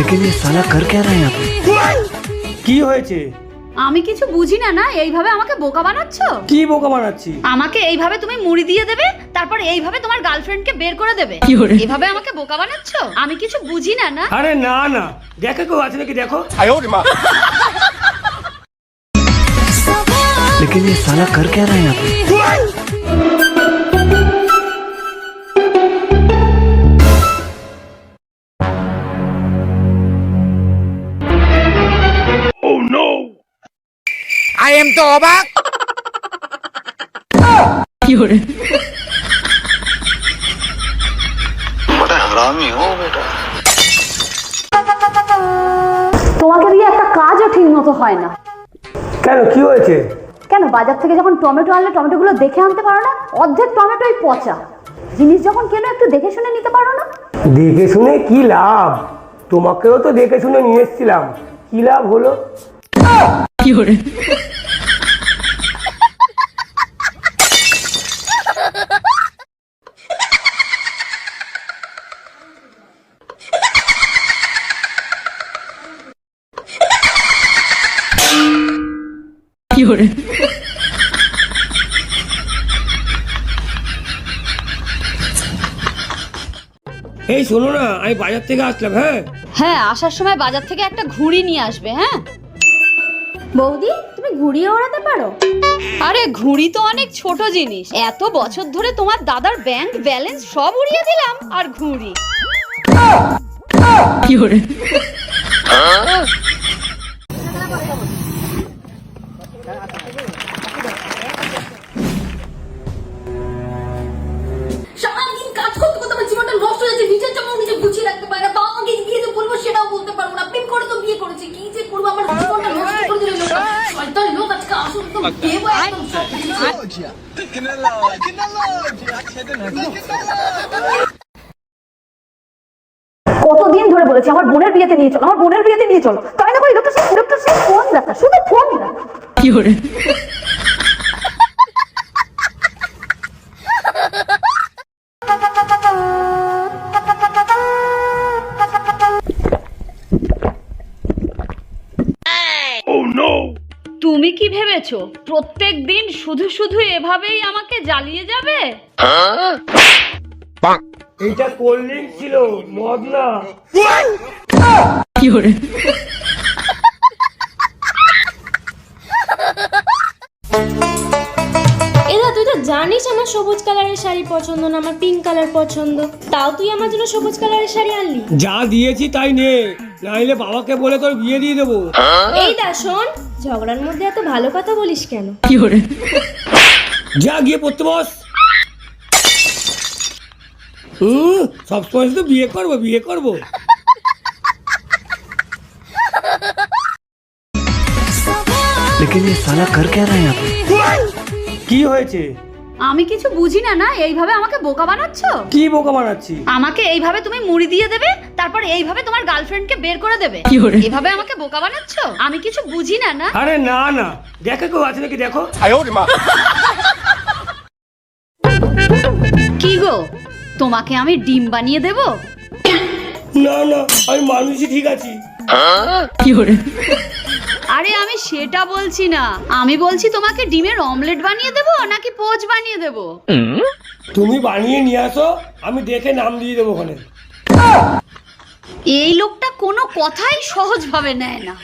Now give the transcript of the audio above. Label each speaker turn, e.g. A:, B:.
A: लेकिन ये साला कर क्या रहा है यहाँ पे?
B: কি হয়েছে?
C: আমি কিছু বুঝি না না এইভাবে আমাকে বোকা বানাচ্ছো।
B: কি বোকা বানাচ্ছি?
C: আমাকে এইভাবে তুমি মুড়ি দিয়ে দেবে, তারপর এইভাবে তোমার গার্লফ্রেন্ডকে বের করে দেবে। এইভাবে আমাকে বোকা বানাচ্ছো, আমি কিছু বুঝি না না।
B: আরে না না, দেখো কেউ আছে নাকি দেখো।
A: लेकिन ये साला कर क्या रहा है यहाँ पे?
D: I am তো অবাক।
E: बड़ा हरामी हो बेटा।
C: তোমাকে দিয়ে একটা কাজও ঠিক মতো হয় না।
B: কেন কি হয়েছে?
C: কেন বাজার থেকে যখন টমেটো আনলে টমেটোগুলো দেখে আনতে পারো না? অর্ধেক টমেটোই পচা। জিনিস যখন কেন একটু দেখে শুনে নিতে পারো না?
B: দেখে শুনে কি লাভ? তোমাকেও তো দেখে শুনে নিয়ে এসেছিলাম, কি লাভ হলো? এই শোনো না, আমি বাজার থেকে আসলাম। হ্যাঁ
C: হ্যাঁ, আসার সময় বাজার থেকে একটা ঘুড়ি নিয়ে আসবে। হ্যাঁ বৌদি, তুমি ঘুড়ি ওড়াতে পারো? আরে ঘুড়ি তো অনেক ছোট জিনিস, এত বছর ধরে তোমার দাদার ব্যাংক ব্যালেন্স সব উড়িয়ে দিলাম আর ঘুড়ি।
F: সারাদিন কাজ করতে করতে আমার জীবনটা নষ্ট হয়ে যাচ্ছে। নিজের জন্য নিজে গুছিয়ে রাখতে পারে না, বাবা মাকে গিয়ে যে বলবো সেটাও বলতে পারবো না। প্রেম করে তো বিয়ে করেছে, কি যে করবো, আমার জীবনটা নষ্ট করে দিল লোকটা। শয়তান লোক আজকে আসুন তো দেবো একদম সব কিছু।
C: কতদিন ধরে বলেছি আমার বোনের বিয়েতে নিয়ে চলো, আমার বোনের বিয়েতে নিয়ে চলো, তাই না? ভাই ডক্টর সাহেব ফোন দেখা, শুধু ফোন দেখা। তুমি কি ভেবেছো প্রত্যেক দিন শুধু শুধু এভাবেই আমাকে জ্বালিয়ে যাবে?
B: এইটা কোল্ড ড্রিঙ্ক ছিল, মদ না।
G: এদা তুই তো জানিস আমার সবুজ কালারের শাড়ি পছন্দ না, আমার পিঙ্ক কালার পছন্দ, তাও তুই আমার জন্য সবুজ কালারের শাড়ি আনলি।
B: যা দিয়েছি তাই নে, নাইলে বাবাকে বলে তোর বিয়ে দিয়ে দেবো।
G: এই দা শোন, ঝগড়ার মধ্যে এত ভালো কথা বলিস কেন?
B: যা গিয়ে পড়তে বস। সবসময় তো বিয়ে করবো বিয়ে করবো।
A: लेकिन ये साला कर क्या रहा है यहाँ पे?
B: কি হয়েছে?
C: আমি কিছু বুঝি না না এইভাবে আমাকে বোকা বানাচ্ছো।
B: কি বোকা বানাচ্ছি?
C: আমাকে এইভাবে তুমি মুড়ি দিয়ে দেবে, তারপর এইভাবে তোমার গার্লফ্রেন্ডকে বের করে দেবে। এইভাবে আমাকে বোকা বানাচ্ছো, আমি কিছু বুঝি না না।
B: আরে না না, দেখো কেউ আছে নাকি দেখো।
C: কি গো, তোমাকে আমি ডিম বানিয়ে দেব?
B: না না, আমি মানুষই ঠিক আছি।
C: আরে আমি সেটা বলছি না, আমি বলছি তোমাকে ডিমের অমলেট বানিয়ে দেবো নাকি পোচ বানিয়ে দেবো?
B: তুমি বানিয়ে নিয়ে আসো, আমি দেখে নাম দিয়ে দেবো ওখানে।
C: এই লোকটা কোনো কথাই সহজ ভাবে নেয় না।